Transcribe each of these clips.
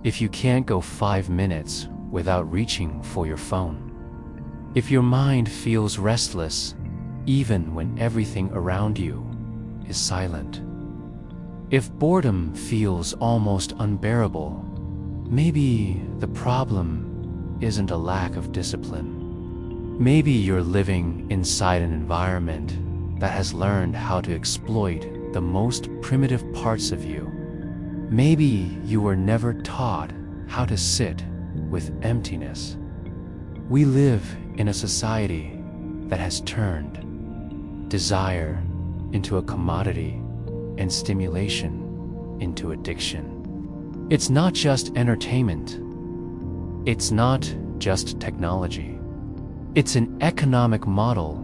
if you can't go 5 minutes without reaching for your phone, if your mind feels restless even when everything around you is silent, if boredom feels almost unbearable, maybe the problem isn't a lack of discipline. Maybe you're living inside an environment that has learned how to exploit the most primitive parts of you. Maybe you were never taught how to sit with emptiness. We live in a society that has turned desire into a commodity and stimulation into addiction. It's not just entertainment. It's not just technology. It's an economic model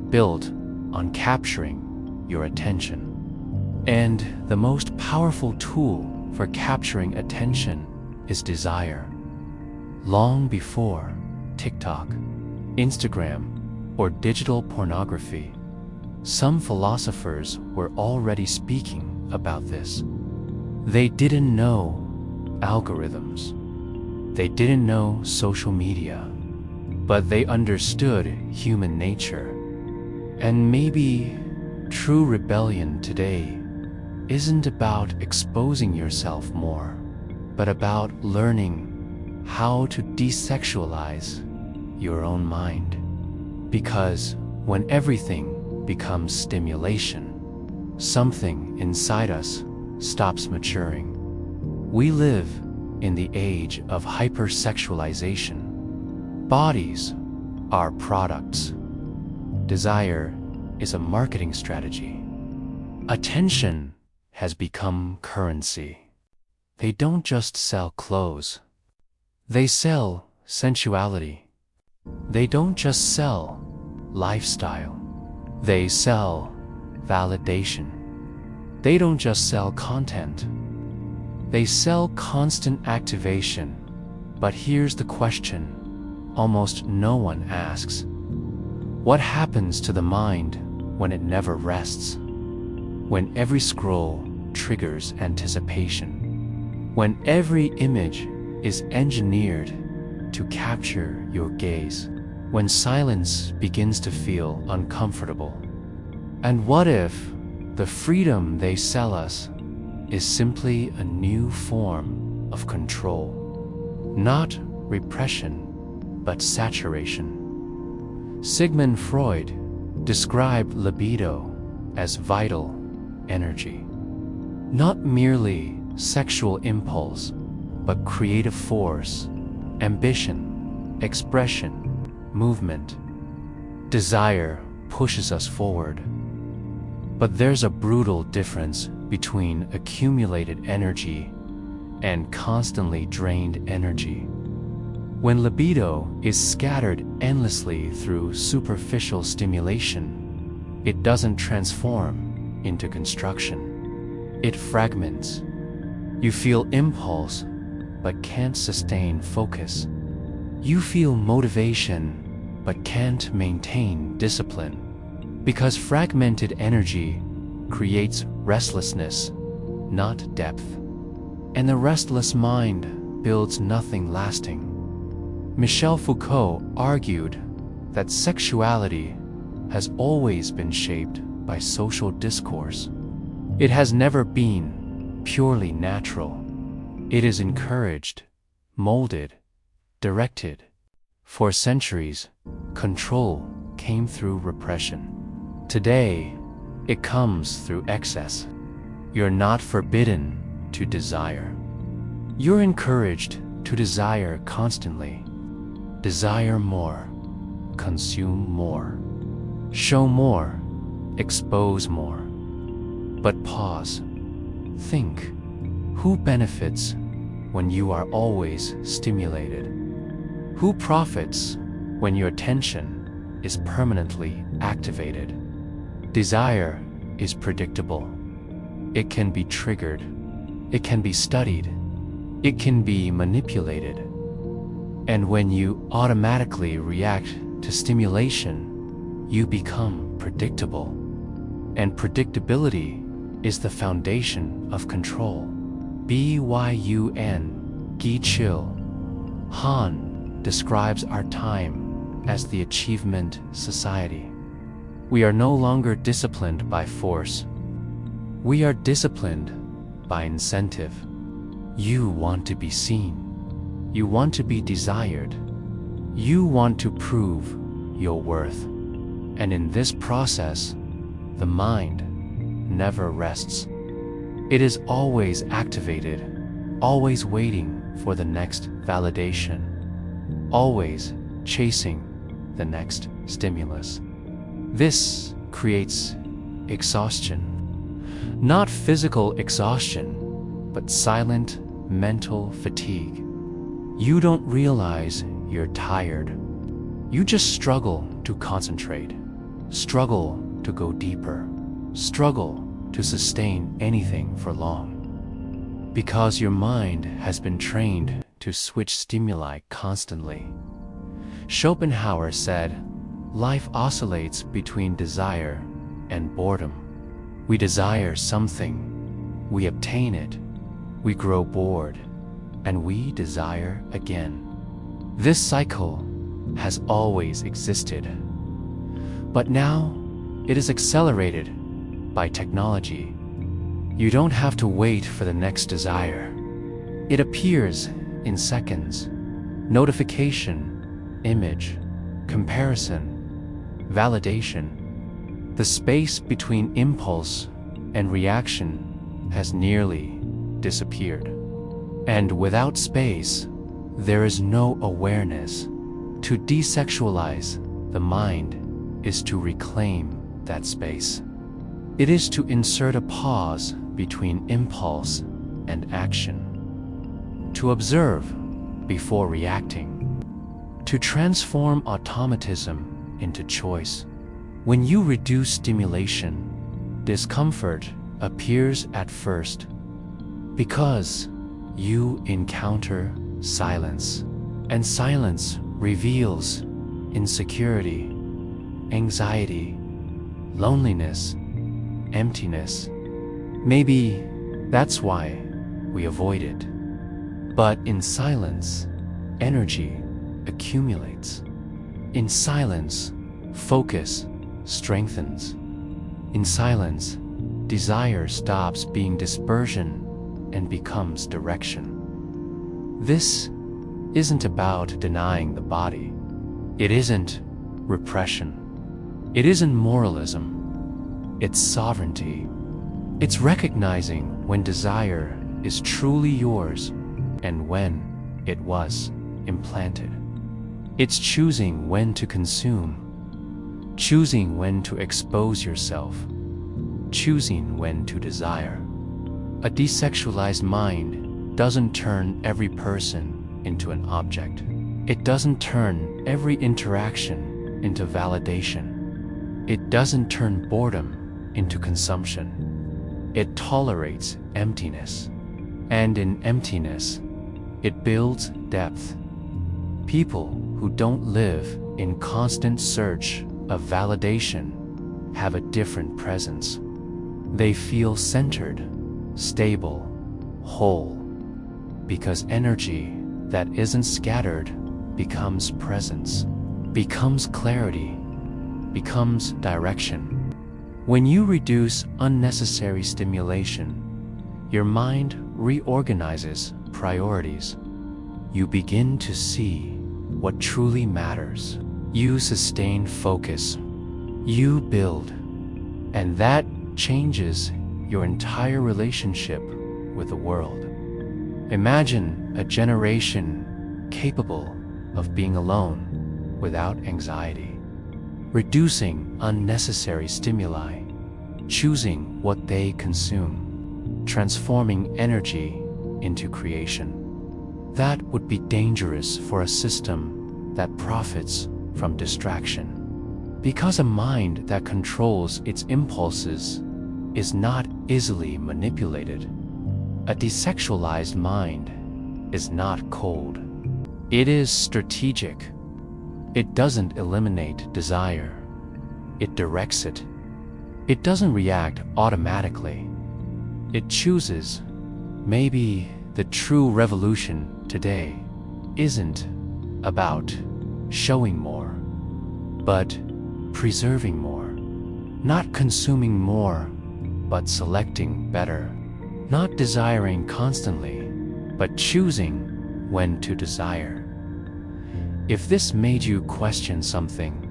built on capturing your attention. And the most powerful tool for capturing attention is desire. Long before TikTok, Instagram, or digital pornography, some philosophers were already speaking about this. They didn't know algorithms. They didn't know social media, but they understood human nature. And maybe true rebellion today isn't about exposing yourself more, but about learning how to desexualize your own mind. Because when everything becomes stimulation, something inside us stops maturing. We live in the age of hypersexualization. Bodies are products. Desire is a marketing strategy. Attention has become currency. They don't just sell clothes. They sell sensuality. They don't just sell lifestyle. They sell validation. They don't just sell content. They sell constant activation. But here's the question almost no one asks. What happens to the mind when it never rests? When every scroll triggers anticipation? When every image is engineered to capture your gaze? When silence begins to feel uncomfortable? And what if the freedom they sell us is simply a new form of control? Not repression, but saturation. Sigmund Freud described libido as vital energy. Not merely sexual impulse, but creative force, ambition, expression, movement. Desire pushes us forward. But there's a brutal difference between accumulated energy and constantly drained energy. When libido is scattered endlessly through superficial stimulation, it doesn't transform into construction. It fragments. You feel impulse, but can't sustain focus. You feel motivation, but can't maintain discipline. Because fragmented energy creates restlessness, not depth. And the restless mind builds nothing lasting. Michel Foucault argued that sexuality has always been shaped by social discourse. It has never been purely natural. It is encouraged, molded, directed. For centuries, control came through repression. Today, it comes through excess. You're not forbidden to desire. You're encouraged to desire constantly. Desire more, consume more, show more, expose more. But pause, think. Who benefits when you are always stimulated? Who profits when your attention is permanently activated? Desire is predictable. It can be triggered. It can be studied. It can be manipulated. And when you automatically react to stimulation, you become predictable. And predictability is the foundation of control. BYUN Chill Han describes our time as the achievement society. We are no longer disciplined by force. We are disciplined by incentive. You want to be seen. You want to be desired. You want to prove your worth. And in this process, the mind never rests. It is always activated, always waiting for the next validation, always chasing the next stimulus. This creates exhaustion. Not physical exhaustion, but silent mental fatigue. You don't realize you're tired. You just struggle to concentrate, struggle to go deeper, struggle to sustain anything for long. Because your mind has been trained to switch stimuli constantly. Schopenhauer said, life oscillates between desire and boredom. We desire something, we obtain it, we grow bored, and we desire again. This cycle has always existed, but now it is accelerated by technology. You don't have to wait for the next desire. It appears in seconds. Notification, image, comparison, validation. The space between impulse and reaction has nearly disappeared. And without space, there is no awareness. To desexualize the mind is to reclaim that space. It is to insert a pause between impulse and action. To observe before reacting. To transform automatism into choice. When you reduce stimulation, discomfort appears at first because you encounter silence, and silence reveals insecurity, anxiety, loneliness, emptiness. Maybe that's why we avoid it. But in silence, energy accumulates. In silence, focus strengthens. In silence, desire stops being dispersion and becomes direction. This isn't about denying the body. It isn't repression. It isn't moralism. It's sovereignty. It's recognizing when desire is truly yours and when it was implanted. It's choosing when to consume, choosing when to expose yourself, choosing when to desire. A desexualized mind doesn't turn every person into an object. It doesn't turn every interaction into validation. It doesn't turn boredom into consumption. It tolerates emptiness. And in emptiness, it builds depth. People who don't live in constant search of validation have a different presence. They feel centered, stable, whole, because energy that isn't scattered becomes presence, becomes clarity, becomes direction. When you reduce unnecessary stimulation, your mind reorganizes priorities. You begin to see what truly matters. You sustain focus. You build. And that changes your entire relationship with the world. Imagine a generation capable of being alone without anxiety, reducing unnecessary stimuli, choosing what they consume, transforming energy into creation. That would be dangerous for a system that profits from distraction, because a mind that controls its impulses is not easily manipulated. A desexualized mind is not cold. It is strategic. It doesn't eliminate desire. It directs it. It doesn't react automatically. It chooses. Maybe The true revolution today isn't about showing more, but preserving more. Not consuming more, but selecting better. Not desiring constantly, but choosing when to desire. If this made you question something,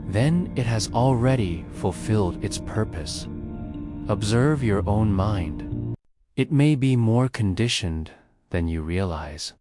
then it has already fulfilled its purpose. Observe your own mind. It may be more conditioned than you realize.